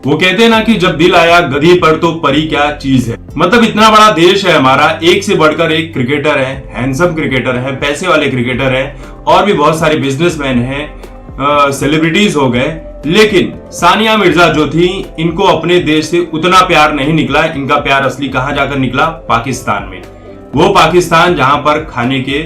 वो कहते हैं ना कि जब दिल आया गधी पर तो परी क्या चीज है। मतलब इतना बड़ा देश है हमारा, एक से बढ़कर एक क्रिकेटर है, हैंडसम क्रिकेटर है, पैसे वाले क्रिकेटर है, और भी बहुत सारे बिजनेसमैन हैं, सेलिब्रिटीज हो गए, लेकिन सानिया मिर्जा जो थी, इनको अपने देश से उतना प्यार नहीं निकला। इनका प्यार असली कहां जाकर निकला? पाकिस्तान में। वो पाकिस्तान जहां पर खाने के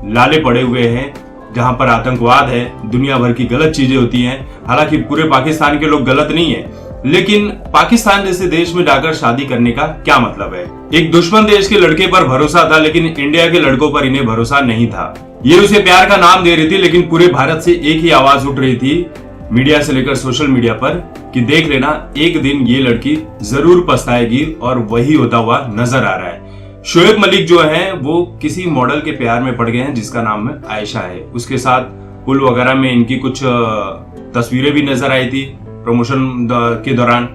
लाले पड़े हुए हैं, जहां पर आतंकवाद है, दुनिया भर की गलत चीजें होती हैं। हालांकि पूरे पाकिस्तान के लोग गलत नहीं है, लेकिन पाकिस्तान जैसे देश में जाकर शादी करने का क्या मतलब है? एक दुश्मन देश के लड़के पर भरोसा था, लेकिन इंडिया के लड़कों पर इन्हें भरोसा नहीं था। ये उसे प्यार का नाम दे रही थी, लेकिन पूरे भारत से एक ही आवाज उठ रही थी, मीडिया से लेकर सोशल मीडिया पर, कि देख लेना एक दिन ये लड़की जरूर पछताएगी, और वही होता हुआ नजर आ रहा है। शोएब मलिक जो है वो किसी मॉडल के प्यार में पड़ गए हैं जिसका नाम आयशा है। उसके साथ पुल वगैरह में इनकी कुछ तस्वीरें भी नजर आई थी प्रमोशन के दौरान।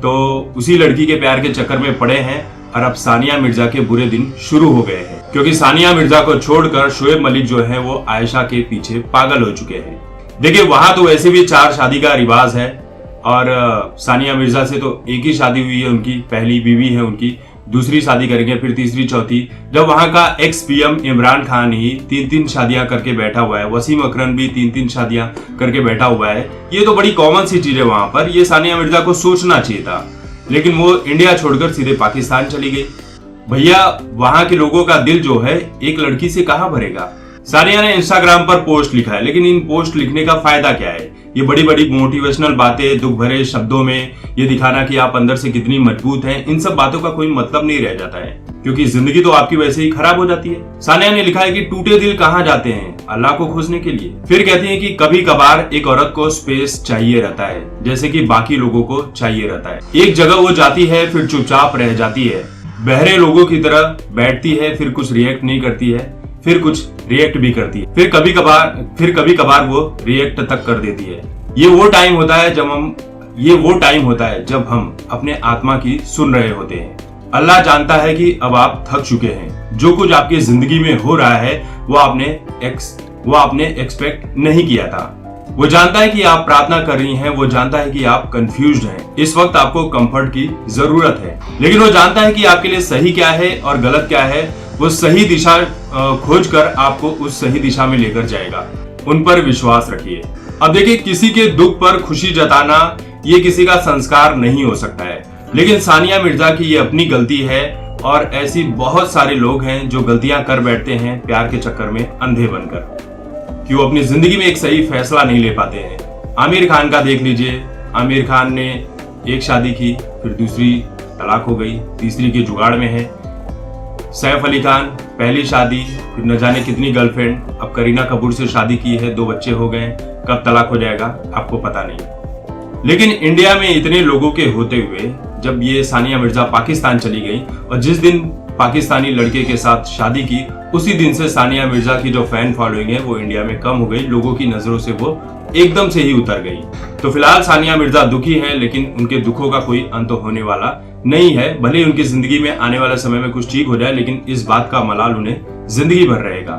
तो उसी लड़की के प्यार के चक्कर में पड़े हैं, और अब सानिया मिर्जा के बुरे दिन शुरू हो गए हैं, क्योंकि सानिया मिर्जा को छोड़कर शोएब मलिक जो है वो आयशा के पीछे पागल हो चुके हैं। देखिए, वहां तो वैसे भी 4 शादी का रिवाज है, और सानिया मिर्जा से तो एक ही शादी हुई है, उनकी पहली बीवी है उनकी, दूसरी शादी करेंगे, फिर तीसरी, चौथी। जब वहां का एक्स पीएम इमरान खान ही 3-3 शादियां करके बैठा हुआ है, वसीम अकरम भी 3-3 शादियां करके बैठा हुआ है, ये तो बड़ी कॉमन सी चीज है वहां पर। ये सानिया मिर्जा को सोचना चाहिए था, लेकिन वो इंडिया छोड़कर सीधे पाकिस्तान चली गई। भैया, वहां के लोगों का दिल जो है एक लड़की से कहां भरेगा? सानिया ने इंस्टाग्राम पर पोस्ट लिखा है, लेकिन इन पोस्ट लिखने का फायदा क्या है? ये बड़ी बड़ी मोटिवेशनल बातें, दुख भरे शब्दों में ये दिखाना कि आप अंदर से कितनी मजबूत हैं, इन सब बातों का कोई मतलब नहीं रह जाता है, क्योंकि जिंदगी तो आपकी वैसे ही खराब हो जाती है। सानिया ने लिखा है कि टूटे दिल कहाँ जाते हैं? अल्लाह को खोजने के लिए। फिर कहती है कि कभी कभार एक औरत को स्पेस चाहिए रहता है, जैसे कि बाकी लोगों को चाहिए रहता है। एक जगह वो जाती है, फिर चुपचाप रह जाती है, बहरे लोगों की तरह बैठती है, फिर कुछ रिएक्ट नहीं करती है, फिर कुछ रिएक्ट भी करती है, फिर कभी कभार वो रिएक्ट तक कर देती है। ये वो टाइम होता है जब हम अपने आत्मा की सुन रहे होते हैं। अल्लाह जानता है कि अब आप थक चुके हैं। जो कुछ आपकी जिंदगी में हो रहा है वो आपने एक्सपेक्ट नहीं किया था। वो जानता है कि आप प्रार्थना कर रही हैं, वो जानता है कि आप कंफ्यूज्ड हैं, इस वक्त आपको कंफर्ट की जरूरत है, लेकिन वो जानता है कि आपके लिए सही क्या है और गलत क्या है। वो सही दिशा खोज कर आपको उस सही दिशा में लेकर जाएगा। उन पर विश्वास रखिए। अब देखिए, किसी के दुख पर खुशी जताना ये किसी का संस्कार नहीं हो सकता है, लेकिन सानिया मिर्जा की ये अपनी गलती है, और ऐसी बहुत सारे लोग हैं जो गलतियां कर बैठते हैं प्यार के चक्कर में अंधे बनकर, कि वो अपनी जिंदगी में एक सही फैसला नहीं ले पाते हैं। आमिर खान का देख लीजिए, आमिर खान ने एक शादी की, फिर दूसरी तलाक हो गई, तीसरी के जुगाड़ में है। सैफ अली खान पहली शादी, फिर न जाने कितनी गर्लफ्रेंड, अब करीना कपूर से शादी की है, 2 बच्चे हो गए, कब तलाक हो जाएगा आपको पता नहीं। लेकिन इंडिया में इतने लोगों के होते हुए जब ये सानिया मिर्जा पाकिस्तान चली गई, और जिस दिन पाकिस्तानी लड़के के साथ शादी की, उसी दिन से सानिया मिर्जा की जो फैन फॉलोइंग है वो इंडिया में कम हो गई, लोगों की नजरों से वो एकदम से ही उतर गई। तो फिलहाल सानिया मिर्जा दुखी है, लेकिन उनके दुखों का कोई अंत होने वाला नहीं है। भले ही उनकी जिंदगी में आने वाले समय में कुछ ठीक हो जाए, लेकिन इस बात का मलाल उन्हें जिंदगी भर रहेगा।